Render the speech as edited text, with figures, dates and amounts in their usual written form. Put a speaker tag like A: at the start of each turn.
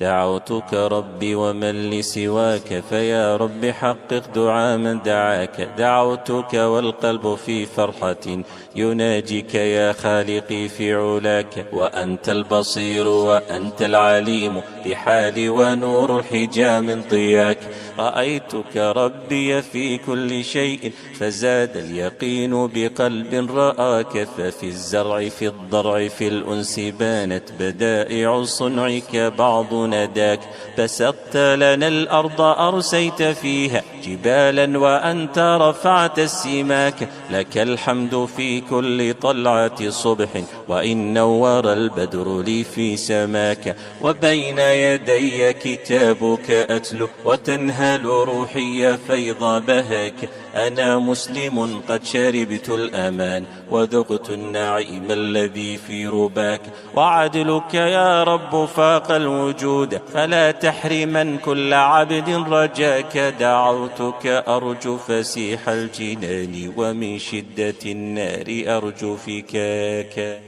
A: دعوتك ربي ومن لسواك، فيا رب حقق دعاء من دعاك. دعوتك والقلب في فرحة يناجيك يا خالقي في علاك. وأنت البصير وأنت العليم بحالي، ونور الحجى من ضياك. رأيتك ربي في كل شيء فزاد اليقين بقلب رآك. ففي الزرع في الضرع في الأنس بانت بدائع صنعك بعض نداك. بسطت لنا الأرض أرسيت فيها جبالا وأنت رفعت السماك. لك الحمد في كل طلعة صبح وإن نور البدر لي في سماك. وبين يدي كتابك أتلو وتنهل روحي فيض بهاك. أنا مسلم قد شربت الأمان وذقت النعيم الذي في رباك. وعدلك يا رب فاق الوجود فلا تحرمن كل عبد رجاك. دعوتك أرجو فسيح الجنان ومن شدة النار أرجو فكاك.